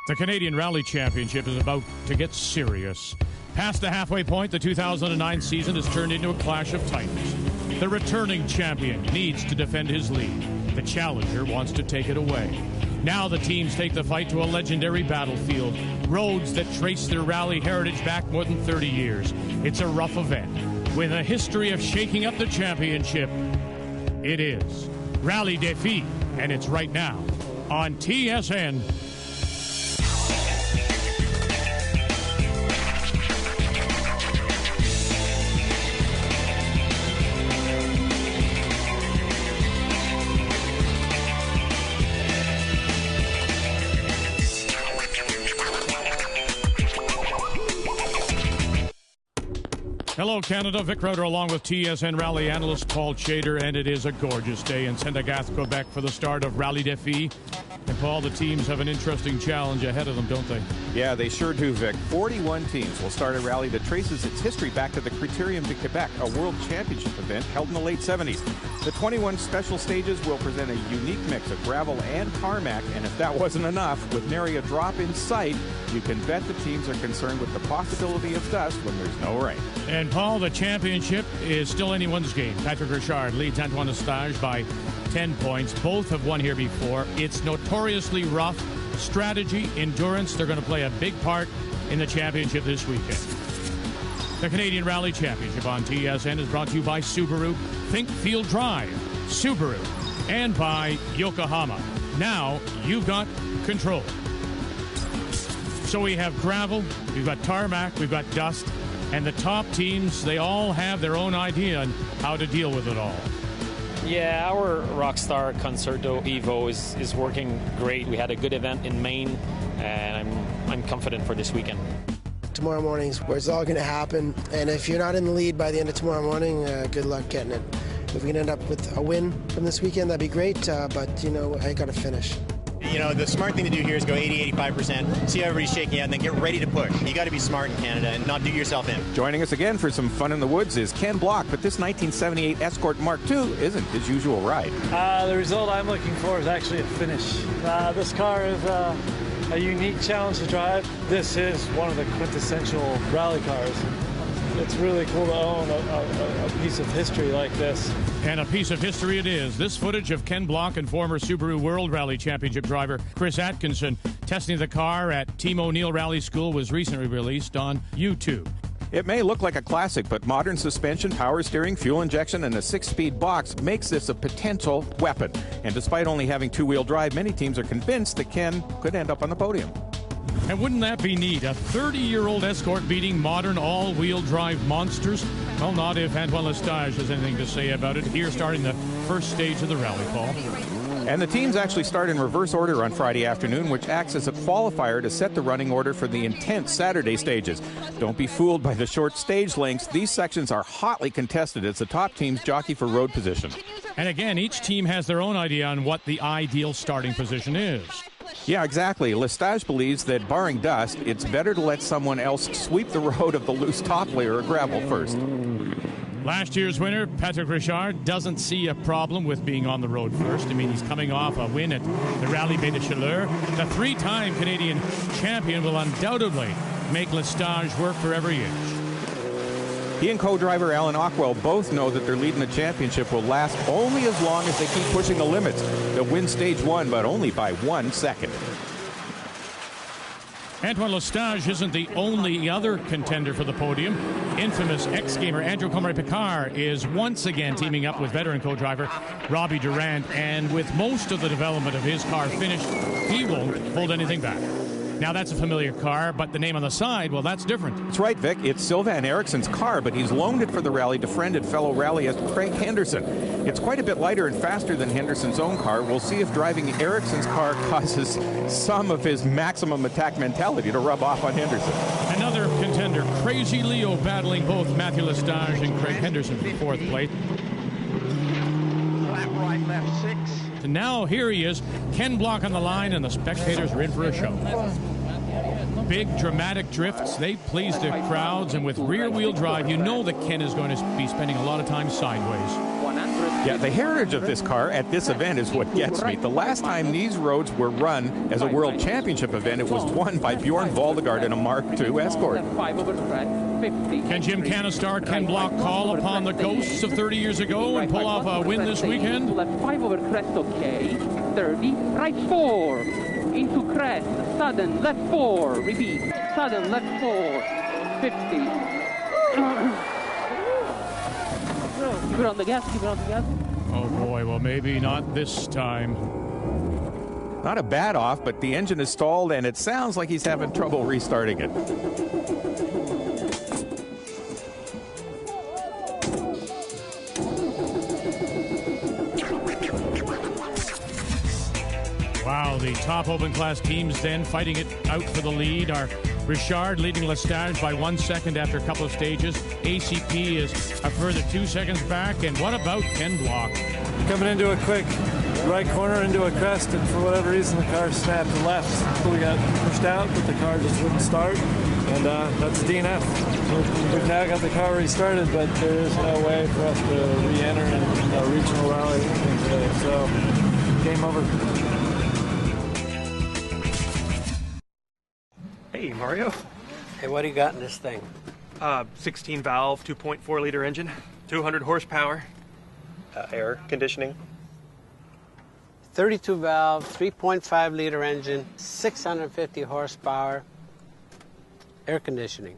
The Canadian Rallye Championship is about to get serious. Past the halfway point, the 2009 season has turned into a clash of titans. The returning champion needs to defend his lead. The challenger wants to take it away. Now the teams take the fight to a legendary battlefield, roads that trace their rally heritage back more than 30 years. It's a rough event with a history of shaking up the championship. It is Rallye Defi, and it's right now on TSN. Hello, Canada. Vic Rauter along with TSN Rally analyst Paul Chater, and it is a gorgeous day in Saint-Agathe, Quebec for the start of Rallye Defi. And Paul, the teams have an interesting challenge ahead of them, don't they? Yeah, they sure do, Vic. 41 teams will start a rally that traces its history back to the Criterium de Quebec, a world championship event held in the late 70s. The 21 special stages will present a unique mix of gravel and tarmac, and if that wasn't enough, with nary a drop in sight, you can bet the teams are concerned with the possibility of dust when there's no rain. And Paul, the championship is still anyone's game. Patrick Richard leads Antoine Lestage by 10 points. Both have won here before. It's notoriously rough. Strategy, endurance, they're going to play a big part in the championship this weekend. The Canadian Rallye Championship on TSN is brought to you by Subaru, Think Field Drive, Subaru, and by Yokohama. Now you've got control. So we have gravel, we've got tarmac, we've got dust, and the top teams, they all have their own idea on how to deal with it all. Yeah, our Rockstar Concerto Evo is working great. We had a good event in Maine, and I'm confident for this weekend. Tomorrow morning's where it's all going to happen, and if you're not in the lead by the end of tomorrow morning, good luck getting it. If we can end up with a win from this weekend, that'd be great, but, you know, I got to finish. You know, the smart thing to do here is go 80-85%, see how everybody's shaking out, and then get ready to push. You got to be smart in Canada and not do yourself in. Joining us again for some fun in the woods is Ken Block, but this 1978 Escort Mark II isn't his usual ride. The result I'm looking for is actually a finish. This car is a unique challenge to drive. This is one of the quintessential rally cars. It's really cool to own a piece of history like this. And a piece of history it is. This footage of Ken Block and former Subaru World Rally Championship driver Chris Atkinson testing the car at Team O'Neill Rally School was recently released on YouTube. It may look like a classic, but modern suspension, power steering, fuel injection, and a 6-speed box makes this a potential weapon. And despite only having two-wheel drive, many teams are convinced that Ken could end up on the podium. And wouldn't that be neat? A 30-year-old Escort beating modern all-wheel drive monsters? Well, not if Antoine Lestage has anything to say about it. Here, starting the first stage of the rally, Paul. And the teams actually start in reverse order on Friday afternoon, which acts as a qualifier to set the running order for the intense Saturday stages. Don't be fooled by the short stage lengths. These sections are hotly contested as the top teams jockey for road position. And again, each team has their own idea on what the ideal starting position is. Yeah, exactly. Lestage believes that, barring dust, it's better to let someone else sweep the road of the loose top layer or gravel first. Last year's winner, Patrick Richard, doesn't see a problem with being on the road first. I mean, he's coming off a win at the Rallye Bay de Chaleur. The three-time Canadian champion will undoubtedly make Lestage work for every inch. He and co-driver Alan Ockwell both know that their lead in the championship will last only as long as they keep pushing the limits. They'll win stage one, but only by 1 second. Antoine Lestage isn't the only other contender for the podium. Infamous ex-gamer Andrew Comrie-Picard is once again teaming up with veteran co-driver Robbie Durant, and with most of the development of his car finished, he won't hold anything back. Now, that's a familiar car, but the name on the side, well, that's different. That's right, Vic. It's Sylvan Ericsson's car, but he's loaned it for the rally to friend and fellow rallyist Craig Henderson. It's quite a bit lighter and faster than Henderson's own car. We'll see if driving Ericsson's car causes some of his maximum attack mentality to rub off on Henderson. Another contender, Crazy Leo, battling both Matthew Lestage and Craig Henderson for fourth place. Lap right, left 6. And now here he is, Ken Block on the line, and the spectators are in for a show. Big dramatic drifts, they please the crowds, and with rear wheel drive, you know that Ken is going to be spending a lot of time sideways. 100 Yeah, the heritage of this car at this event is what gets me. The last time these roads were run as a World Championship event, it was won by Bjorn Valdegard in a Mark II Escort. Can Jim Canistar, Ken Block call upon the ghosts of 30 years ago and pull off a win this weekend? Left 5 over crest, okay. 30, right 4. Into crest, sudden, left 4. Repeat, sudden, left 4. 50. Keep it on the gas, keep it on the gas. Oh boy, well maybe not this time. Not a bad off, but the engine is stalled and it sounds like he's having trouble restarting it. Wow, the top open class teams then fighting it out for the lead are Richard leading Lestage by 1 second after a couple of stages. ACP is a further 2 seconds back. And what about Ken Block? Coming into a quick right corner into a crest, and for whatever reason the car snapped left. So we got pushed out, but the car just wouldn't start. And that's a DNF. We've now got the car restarted, but there is no way for us to re-enter in a regional rally today. So game over. Hey, Mario. Hey, what do you got in this thing? 16 valve, 2.4 liter engine, 200 horsepower. Air conditioning. 32 valve, 3.5 liter engine, 650 horsepower, air conditioning.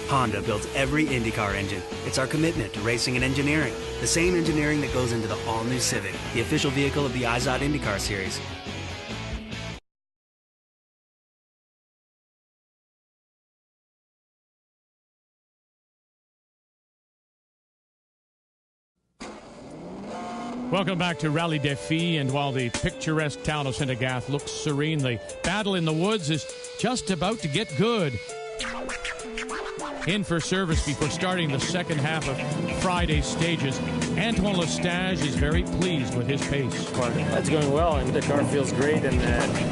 Honda builds every IndyCar engine. It's our commitment to racing and engineering. The same engineering that goes into the all-new Civic, the official vehicle of the IZOD IndyCar Series. Welcome back to Rallye Defi, and while the picturesque town of Saint-Agathe looks serene, the battle in the woods is just about to get good. In for service before starting the second half of Friday's stages, Antoine Lestage is very pleased with his pace. That's going well, and the car feels great, and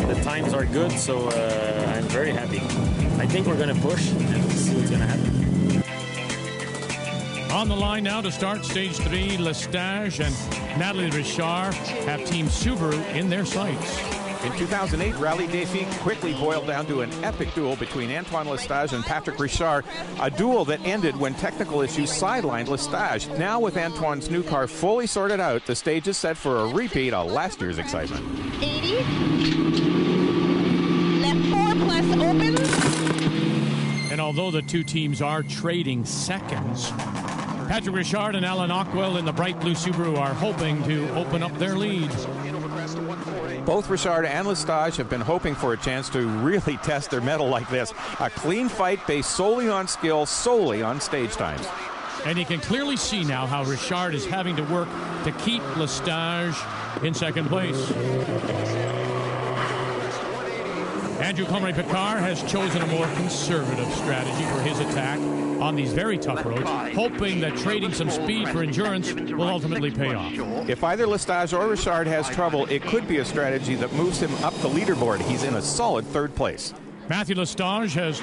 the times are good, so I'm very happy. I think we're going to push and see what's going to happen. On the line now to start Stage 3, Lestage and Natalie Richard have Team Subaru in their sights. In 2008, Rallye Defi quickly boiled down to an epic duel between Antoine Lestage and Patrick Richard, a duel that ended when technical issues sidelined Lestage. Now with Antoine's new car fully sorted out, the stage is set for a repeat of last year's excitement. 80, left 4 plus open. And although the two teams are trading seconds, Patrick Richard and Alan Ockwell in the bright blue Subaru are hoping to open up their lead. Both Richard and Lestage have been hoping for a chance to really test their mettle like this. A clean fight based solely on skill, solely on stage times. And you can clearly see now how Richard is having to work to keep Lestage in second place. Andrew Comrie-Picard has chosen a more conservative strategy for his attack on these very tough roads, hoping that trading some speed for endurance will ultimately pay off. If either Lestage or Richard has trouble, it could be a strategy that moves him up the leaderboard. He's in a solid third place. Matthew Lestage has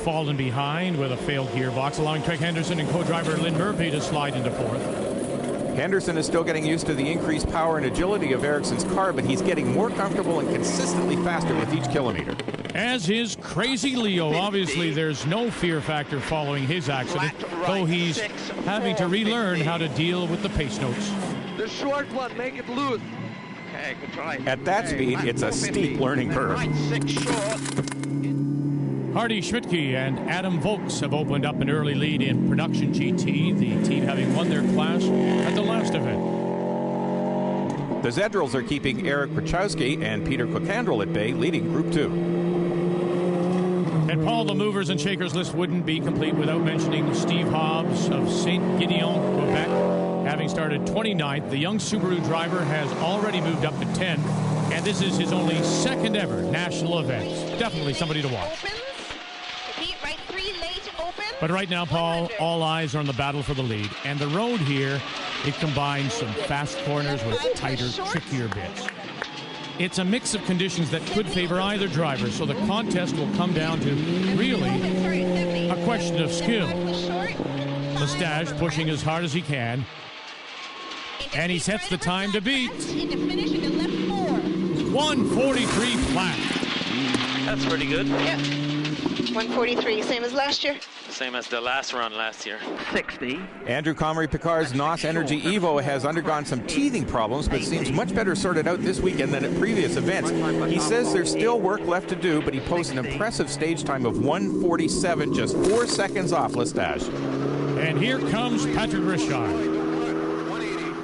fallen behind with a failed gearbox, allowing Craig Henderson and co-driver Lynn Murphy to slide into fourth. Henderson is still getting used to the increased power and agility of Ericsson's car, but he's getting more comfortable and consistently faster with each kilometer. As is Crazy Leo. Obviously, there's no fear factor following his accident, though he's having to relearn how to deal with the pace notes. The short one, make it loose. Okay, good try. At that speed, it's a steep learning curve. Hardy Schmidtke and Adam Volks have opened up an early lead in Production GT, the team having won their class at the last event. The Zedrals are keeping Eric Krachowski and Peter Cookandrel at bay, leading Group 2. And Paul, the movers and shakers list wouldn't be complete without mentioning Steve Hobbs of Saint-Gideon, Quebec. Having started 29th, the young Subaru driver has already moved up to 10th, and this is his only second ever national event. Definitely somebody to watch. But right now, Paul, all eyes are on the battle for the lead. And the road here, it combines some fast corners with tighter, trickier bits. It's a mix of conditions that could favor either driver, so the contest will come down to really a question of skill. Lestage pushing as hard as he can. And he sets the time to beat. 143 flat. That's pretty good. Yep. 143, same as last year. Same as the last run last year. 60. Andrew Comrie-Picard's NOS Energy Evo has undergone some teething problems, but seems much better sorted out this weekend than at previous events. He says there's still work left to do, but he posts an impressive stage time of 1:47, just 4 seconds off Lestage. And here comes Patrick Richard.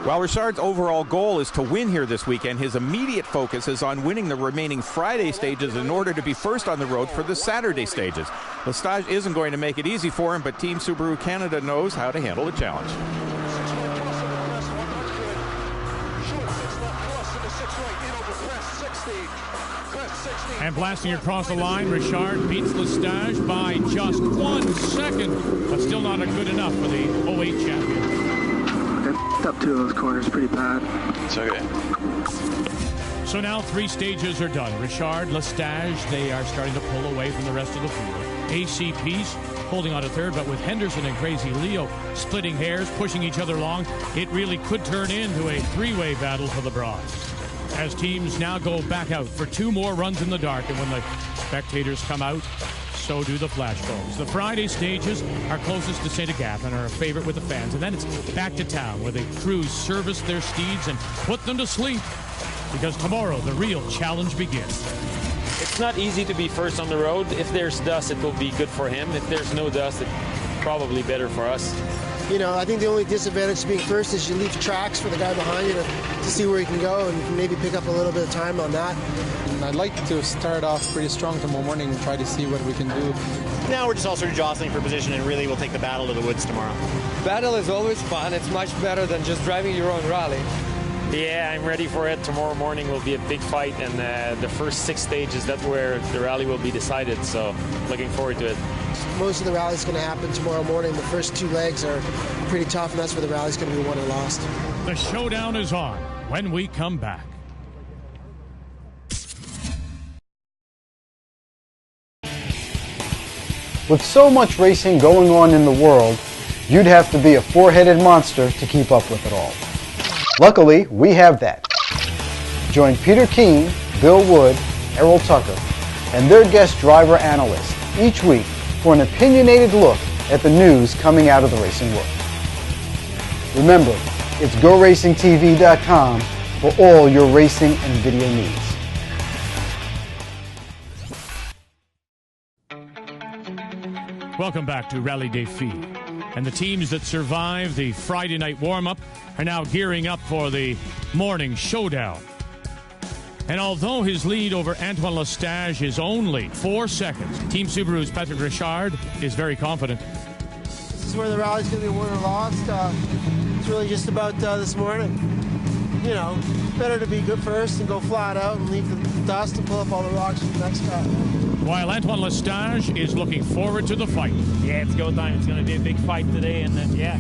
While Richard's overall goal is to win here this weekend, his immediate focus is on winning the remaining Friday stages in order to be first on the road for the Saturday stages. Lestage isn't going to make it easy for him, but Team Subaru Canada knows how to handle the challenge. And blasting across the line, Richard beats Lestage by just 1 second, but still not good enough for the 08 champion. Up 2 of those corners pretty bad. It's okay. So now 3 stages are done. Richard, Lestage, they are starting to pull away from the rest of the field. ACP's holding on to third, but with Henderson and Crazy Leo splitting hairs, pushing each other along, it really could turn into a 3-way battle for the bronze. As teams now go back out for 2 more runs in the dark, and when the spectators come out, so do the flashbulbs. The Friday stages are closest to St. Agatha and are a favorite with the fans. And then it's back to town where the crews service their steeds and put them to sleep. Because tomorrow the real challenge begins. It's not easy to be first on the road. If there's dust, it will be good for him. If there's no dust, it's probably better for us. You know, I think the only disadvantage to being first is you leave tracks for the guy behind you to see where he can go and maybe pick up a little bit of time on that. I'd like to start off pretty strong tomorrow morning and try to see what we can do. Now we're just all sort of jostling for position, and really we'll take the battle to the woods tomorrow. Battle is always fun. It's much better than just driving your own rally. Yeah, I'm ready for it. Tomorrow morning will be a big fight, and the first 6 stages, that's where the rally will be decided, so looking forward to it. Most of the rally is going to happen tomorrow morning. The first 2 legs are pretty tough, and that's where the rally is going to be won or lost. The showdown is on when we come back. With so much racing going on in the world, you'd have to be a 4-headed monster to keep up with it all. Luckily, we have that. Join Peter Keene, Bill Wood, Errol Tucker, and their guest driver analyst each week for an opinionated look at the news coming out of the racing world. Remember, it's GoRacingTV.com for all your racing and video needs. Welcome back to Rallye Defi. And the teams that survived the Friday night warm-up are now gearing up for the morning showdown. And although his lead over Antoine Lestage is only 4 seconds, Team Subaru's Patrick Richard is very confident. This is where the rally's going to be won or lost. It's really just about this morning. You know, better to be good first and go flat out and leave the dust and pull up all the rocks for the next guy. While Antoine Lestage is looking forward to the fight. Yeah, it's go time. It's going to be a big fight today, and yeah,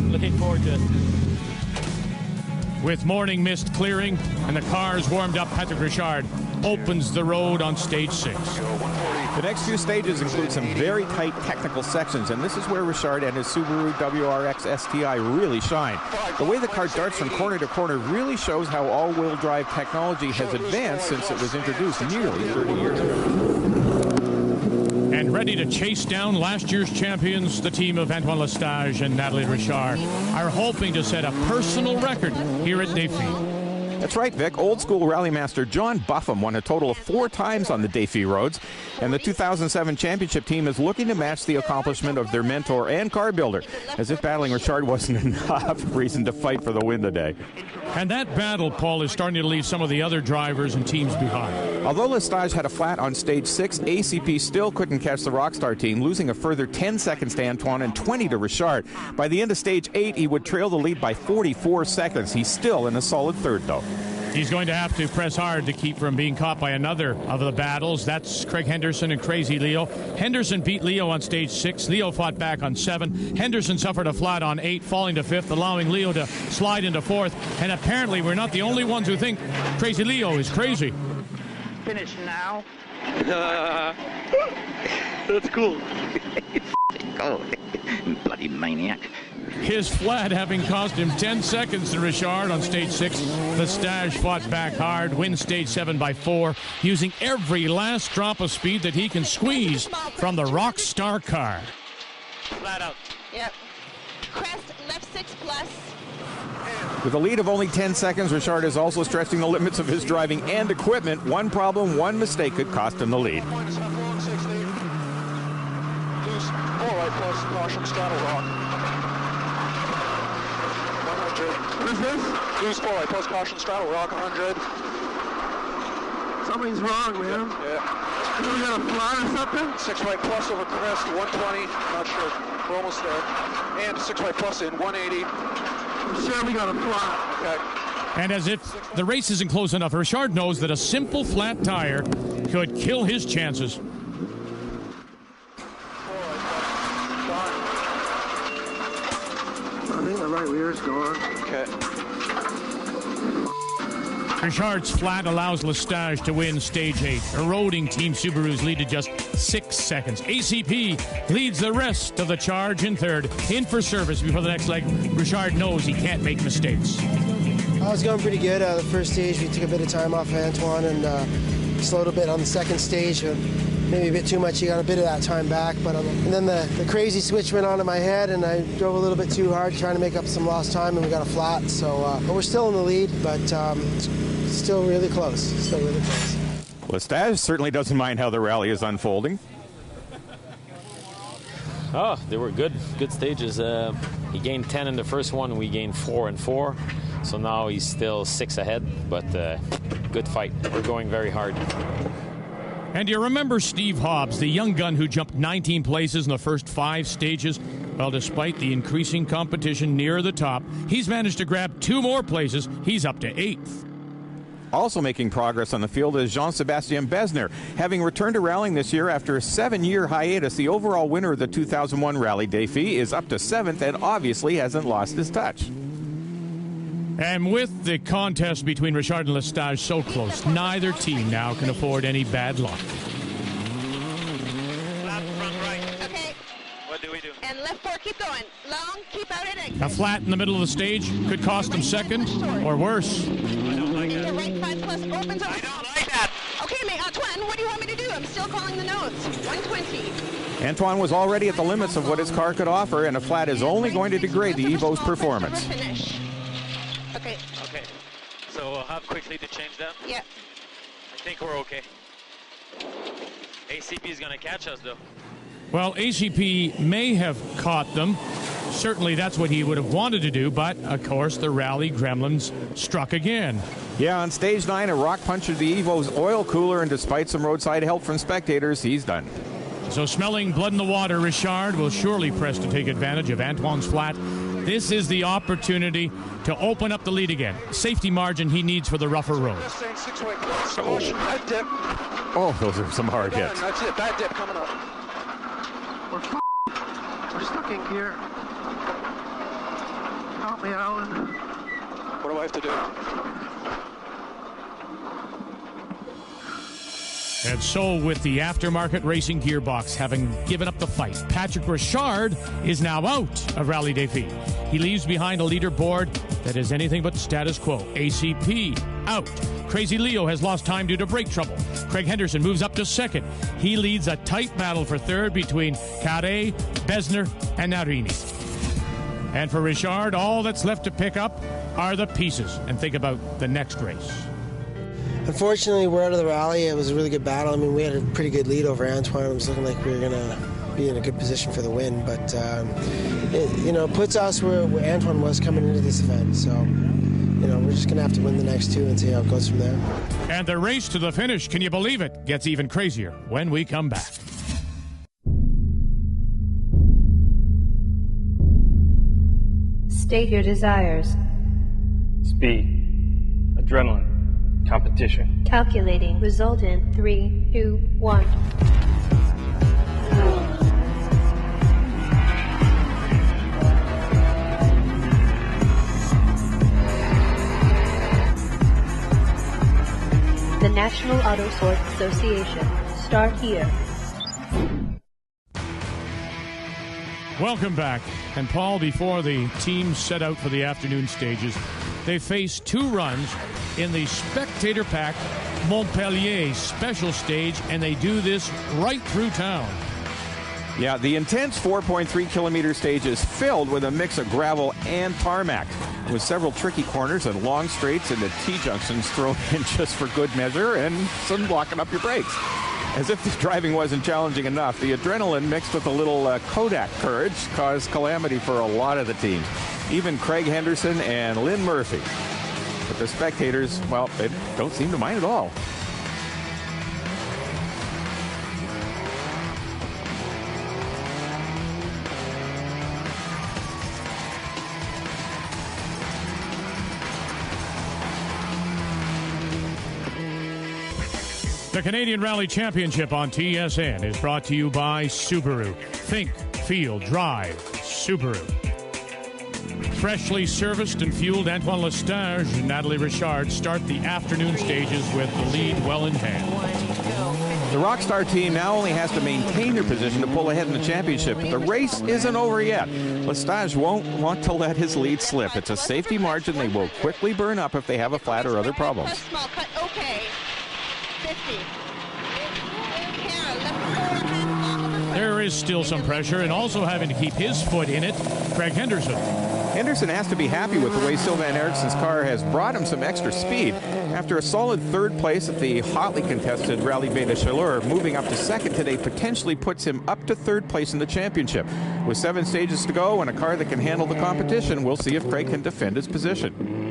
looking forward to it. With morning mist clearing and the cars warmed up, Patrick Richard opens the road on stage 6. The next few stages include some very tight technical sections, and this is where Richard and his Subaru WRX STI really shine. The way the car darts from corner to corner really shows how all-wheel drive technology has advanced since it was introduced nearly 30 years ago. And ready to chase down last year's champions, the team of Antoine Lestage and Natalie Richard are hoping to set a personal record here at Defi. That's right, Vic. Old school rally master John Buffum won a total of 4 times on the Defi roads, and the 2007 championship team is looking to match the accomplishment of their mentor and car builder, as if battling Richard wasn't enough reason to fight for the win today. And that battle, Paul, is starting to leave some of the other drivers and teams behind. Although Lestage had a flat on stage 6, ACP still couldn't catch the Rockstar team, losing a further 10 seconds to Antoine and 20 to Richard. By the end of stage 8, he would trail the lead by 44 seconds. He's still in a solid third, though. He's going to have to press hard to keep from being caught by another of the battles. That's Craig Henderson and Crazy Leo. Henderson beat Leo on stage 6. Leo fought back on 7. Henderson suffered a flat on 8, falling to 5th, allowing Leo to slide into 4th. And apparently we're not the only ones who think Crazy Leo is crazy. Finish now. That's cool. Go. Bloody maniac. His flat having cost him 10 seconds to Richard on stage 6. Lestage fought back hard, wins stage 7 by 4, using every last drop of speed that he can squeeze from the Rockstar car. Flat out. Yep. Crest left 6 plus. With a lead of only 10 seconds, Richard is also stretching the limits of his driving and equipment. One problem, one mistake could cost him the lead. Loose 4 right plus, caution, straddle rock. 100. What is this? Loose 4 right plus, caution, straddle rock, 100. Something's wrong, man. Yeah. We got a flat or something? 6 right plus over crest, 120. Not sure. We're almost there. And 6 right plus in, 180. I'm sure we got a flat. Okay. And as if the race isn't close enough, Richard knows that a simple flat tire could kill his chances. I think the right rear's gone. Okay. Richard's flat allows Lestage to win stage 8, eroding Team Subaru's lead to just 6 seconds. ACP leads the rest of the charge in third. In for service before the next leg. Richard knows he can't make mistakes. I was going pretty good. The first stage, we took a bit of time off of Antoine and slowed a bit on the second stage. Maybe a bit too much. He got a bit of that time back. And then the crazy switch went on in my head, and I drove a little bit too hard trying to make up some lost time, and we got a flat. So but we're still in the lead, but still really close. Still really close. Lestage certainly doesn't mind how the rally is unfolding. Oh, they were good stages. He gained 10 in the first one. We gained 4 and 4. So now he's still 6 ahead, but good fight. We're going very hard. And you remember Steve Hobbs, the young gun who jumped 19 places in the first 5 stages? Well, despite the increasing competition near the top, he's managed to grab 2 more places. He's up to 8th. Also making progress on the field is Jean-Sébastien Besner. Having returned to rallying this year after a 7-year hiatus, the overall winner of the 2001 Rallye Defi is up to 7th and obviously hasn't lost his touch. And with the contest between Richard and Lestage so close, neither team now can afford any bad luck. Flat front right. Okay. What do we do? And left 4, keep going. Long, keep out at exit. A flat in the middle of the stage could cost them second or worse. I don't like that. The right 5 plus opens up. I don't like that. Okay, Antoine, what do you want me to do? I'm still calling the notes. 120. Antoine was already at the limits of what his car could offer, and a flat is only going to degrade the Evo's performance. Okay. Okay. So how quickly to change that? Yeah. I think we're okay. ACP is going to catch us, though. Well, ACP may have caught them. Certainly that's what he would have wanted to do, but, of course, the Rally Gremlins struck again. Yeah, on stage 9, a rock punctured the Evo's oil cooler, and despite some roadside help from spectators, he's done. So smelling blood in the water, Richard will surely press to take advantage of Antoine's flat. This is the opportunity to open up the lead again. Safety margin he needs for the rougher road. Oh, those are some hard hits. That's it, bad dip coming up. We're stuck in gear. Help me, Alan. What do I have to do? And so with the aftermarket racing gearbox having given up the fight, Patrick Richard is now out of Rallye Defi. He leaves behind a leaderboard that is anything but status quo. ACP out. Crazy Leo has lost time due to brake trouble. Craig Henderson moves up to second. He leads a tight battle for third between Carré, Besner, and Narini. And for Richard, all that's left to pick up are the pieces and think about the next race. Unfortunately, we're out of the rally. It was a really good battle. I mean, we had a pretty good lead over Antoine. It was looking like we were going to be in a good position for the win. But, it puts us where Antoine was coming into this event. So, we're just going to have to win the next 2 and see how it goes from there. And the race to the finish, can you believe it, gets even crazier when we come back. State your desires. Speed. Adrenaline. Competition. Calculating. Result in 3, 2, 1. The National Auto Sport Association. Start here. Welcome back. And Paul, before the teams set out for the afternoon stages, they faced 2 runs in the spectator-packed Montpellier special stage, and they do this right through town. Yeah, the intense 4.3-kilometer stage is filled with a mix of gravel and tarmac, with several tricky corners and long straights and the T-junctions thrown in just for good measure and some locking up your brakes. As if the driving wasn't challenging enough, the adrenaline mixed with a little Kodak courage caused calamity for a lot of the teams, even Craig Henderson and Lynn Murphy. But the spectators, well, they don't seem to mind at all. The Canadian Rally Championship on TSN is brought to you by Subaru. Think, feel, drive Subaru. Freshly serviced and fueled Antoine Lestage and Natalie Richard start the afternoon stages with the lead well in hand. The Rockstar team now only has to maintain their position to pull ahead in the championship, but the race isn't over yet. Lestage won't want to let his lead slip. It's a safety margin they will quickly burn up if they have a flat or other problems. Small cut, okay. 50. There is still some pressure, and also having to keep his foot in it, Craig Henderson. Henderson has to be happy with the way Sylvain Ericsson's car has brought him some extra speed. After a solid 3rd place at the hotly contested Rallye de Chaleur, moving up to 2nd today potentially puts him up to 3rd place in the championship. With 7 stages to go and a car that can handle the competition, we'll see if Craig can defend his position.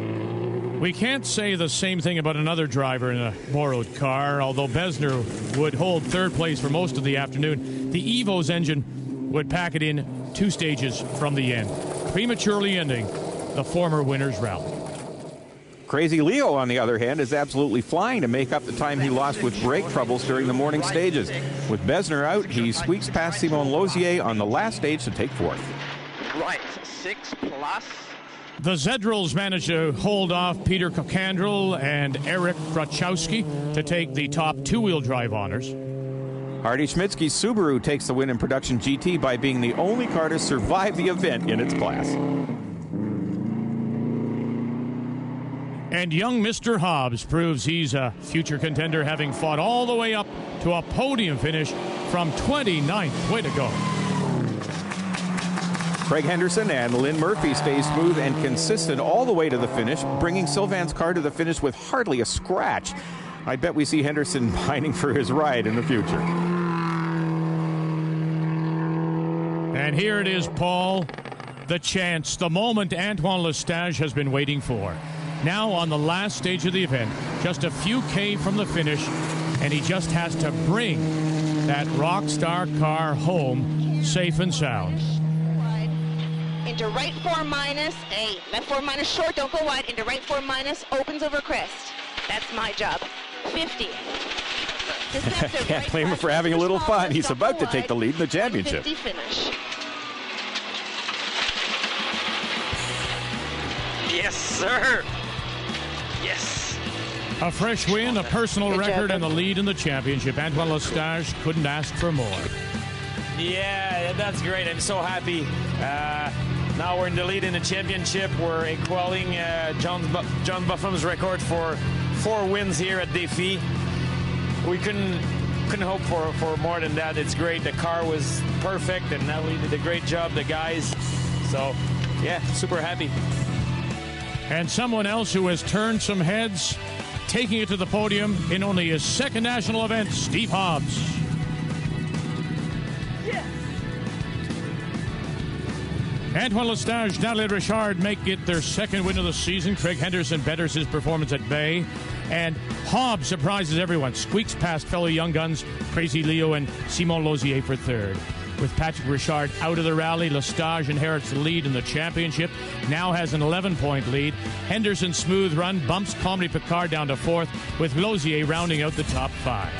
We can't say the same thing about another driver in a borrowed car, although Besner would hold 3rd place for most of the afternoon. The Evo's engine would pack it in 2 stages from the end, prematurely ending the former winner's rally. Crazy Leo, on the other hand, is absolutely flying to make up the time he lost with brake troubles during the morning stages. With Besner out, he squeaks past Simon Lozier on the last stage to take 4th. Right, 6 plus. The Zedrils managed to hold off Peter Kokandrel and Eric Grachowski to take the top 2-wheel drive honors. Hardy Schmitzky's Subaru takes the win in Production GT by being the only car to survive the event in its class. And young Mr. Hobbs proves he's a future contender, having fought all the way up to a podium finish from 29th. Way to go. Craig Henderson and Lynn Murphy stay smooth and consistent all the way to the finish, bringing Sylvain's car to the finish with hardly a scratch. I bet we see Henderson pining for his ride in the future. And here it is, Paul, the chance, the moment Antoine Lestage has been waiting for. Now on the last stage of the event, just a few K from the finish, and he just has to bring that Rockstar car home safe and sound. Into right 4 minus, hey, left 4 minus short, don't go wide, into right 4 minus, opens over crest. That's my job. 50. Can't blame him for having a little fun. He's about to take the lead in the championship. 50 finish. Yes, sir. Yes. A fresh win, a personal record, and the lead in the championship. Antoine Lestage couldn't ask for more. Yeah, that's great. I'm so happy. Now we're in the lead in the championship. We're equaling John Bufham's record for 4 wins here at Defi. We couldn't hope for more than that. It's great. The car was perfect, and Natalie did a great job, the guys. So, yeah, super happy. And someone else who has turned some heads, taking it to the podium in only his 2nd national event, Steve Hobbs. Antoine Lestage, Natalie Richard make it their 2nd win of the season. Craig Henderson betters his performance at Bay. And Hobbs surprises everyone, squeaks past fellow young guns, Crazy Leo and Simon Lozier for 3rd. With Patrick Richard out of the rally, Lestage inherits the lead in the championship, now has an 11-point lead. Henderson's smooth run bumps Comedy Picard down to 4th, with Lozier rounding out the top 5.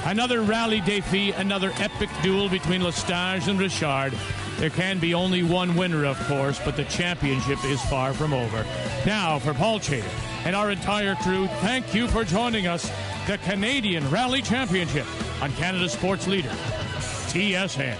Another Rallye Defi, another epic duel between Lestage and Richard. There can be only one winner, of course, but the championship is far from over. Now, for Paul Chater and our entire crew, thank you for joining us. The Canadian Rally Championship on Canada's Sports Leader, TSN.